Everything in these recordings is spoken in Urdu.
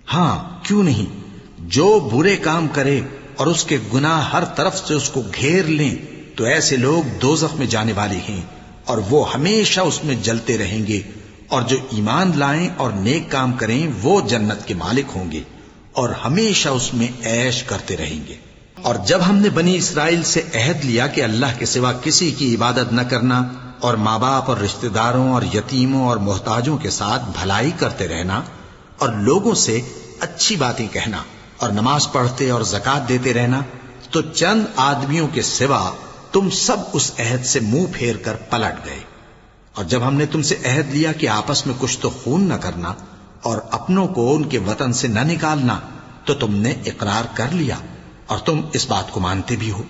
ہاں کیوں نہیں، جو برے کام کرے اور اس کے گناہ ہر طرف سے اس کو گھیر لیں تو ایسے لوگ دوزخ میں جانے والے ہیں اور وہ ہمیشہ اس میں جلتے رہیں گے، اور جو ایمان لائیں اور نیک کام کریں وہ جنت کے مالک ہوں گے اور ہمیشہ اس میں عیش کرتے رہیں گے۔ اور جب ہم نے بنی اسرائیل سے عہد لیا کہ اللہ کے سوا کسی کی عبادت نہ کرنا اور ماں باپ اور رشتہ داروں اور یتیموں اور محتاجوں کے ساتھ بھلائی کرتے رہنا اور لوگوں سے اچھی باتیں کہنا اور نماز پڑھتے اور زکوٰۃ دیتے رہنا، تو چند آدمیوں کے سوا تم سب اس عہد سے منہ پھیر کر پلٹ گئے۔ اور جب ہم نے تم سے عہد لیا کہ آپس میں کچھ تو خون نہ کرنا اور اپنوں کو ان کے وطن سے نہ نکالنا، تو تم نے اقرار کر لیا اور تم اس بات کو مانتے بھی ہو۔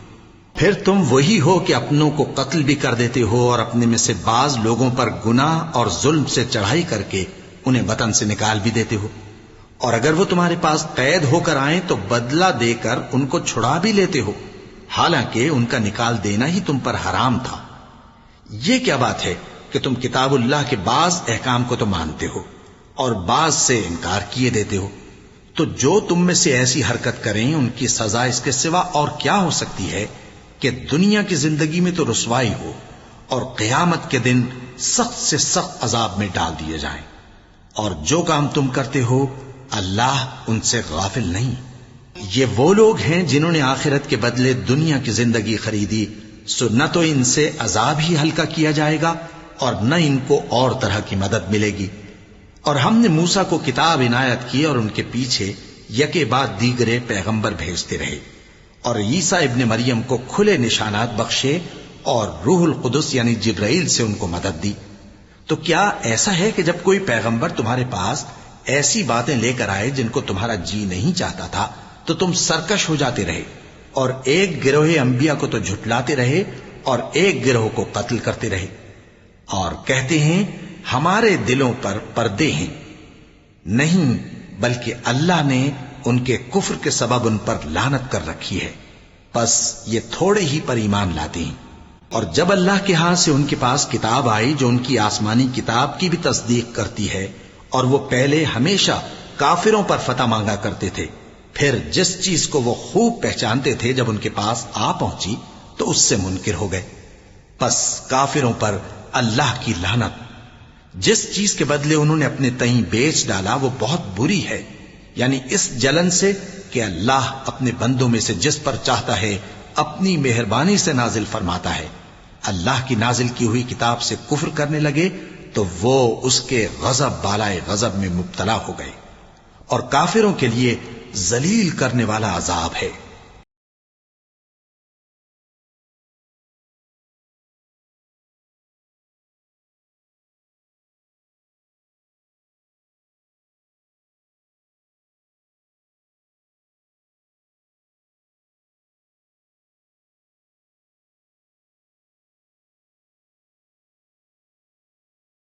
پھر تم وہی ہو کہ اپنوں کو قتل بھی کر دیتے ہو اور اپنے میں سے بعض لوگوں پر گناہ اور ظلم سے چڑھائی کر کے انہیں وطن سے نکال بھی دیتے ہو، اور اگر وہ تمہارے پاس قید ہو کر آئیں تو بدلہ دے کر ان کو چھڑا بھی لیتے ہو، حالانکہ ان کا نکال دینا ہی تم پر حرام تھا۔ یہ کیا بات ہے کہ تم کتاب اللہ کے بعض احکام کو تو مانتے ہو اور بعض سے انکار کیے دیتے ہو؟ تو جو تم میں سے ایسی حرکت کریں ان کی سزا اس کے سوا اور کیا ہو سکتی ہے کہ دنیا کی زندگی میں تو رسوائی ہو اور قیامت کے دن سخت سے سخت عذاب میں ڈال دیے جائیں۔ اور جو کام تم کرتے ہو اللہ ان سے غافل نہیں۔ یہ وہ لوگ ہیں جنہوں نے آخرت کے بدلے دنیا کی زندگی خریدی، سو نہ تو ان سے عذاب ہی ہلکا کیا جائے گا اور نہ ان کو اور طرح کی مدد ملے گی۔ اور ہم نے موسیٰ کو کتاب عنایت کی اور ان کے پیچھے یکے بعد دیگرے پیغمبر بھیجتے رہے، اور عیسیٰ ابن مریم کو کھلے نشانات بخشے اور روح القدس یعنی جبرائیل سے ان کو مدد دی۔ تو کیا ایسا ہے کہ جب کوئی پیغمبر تمہارے پاس ایسی باتیں لے کر آئے جن کو تمہارا جی نہیں چاہتا تھا تو تم سرکش ہو جاتے رہے اور ایک گروہ انبیاء کو تو جھٹلاتے رہے اور ایک گروہ کو قتل کرتے رہے، اور کہتے ہیں ہمارے دلوں پر پردے ہیں؟ نہیں، بلکہ اللہ نے ان کے کفر کے سبب ان پر لعنت کر رکھی ہے، بس یہ تھوڑے ہی پر ایمان لاتے ہیں۔ اور جب اللہ کے ہاں سے ان کے پاس کتاب آئی جو ان کی آسمانی کتاب کی بھی تصدیق کرتی ہے، اور وہ پہلے ہمیشہ کافروں پر فتح مانگا کرتے تھے، پھر جس چیز کو وہ خوب پہچانتے تھے جب ان کے پاس آ پہنچی تو اس سے منکر ہو گئے، پس کافروں پر اللہ کی لعنت۔ جس چیز کے بدلے انہوں نے اپنے تئیں بیچ ڈالا وہ بہت بری ہے، یعنی اس جلن سے کہ اللہ اپنے بندوں میں سے جس پر چاہتا ہے اپنی مہربانی سے نازل فرماتا ہے۔ اللہ کی نازل کی ہوئی کتاب سے کفر کرنے لگے تو وہ اس کے غضب بالائے غضب میں مبتلا ہو گئے، اور کافروں کے لیے ذلیل کرنے والا عذاب ہے۔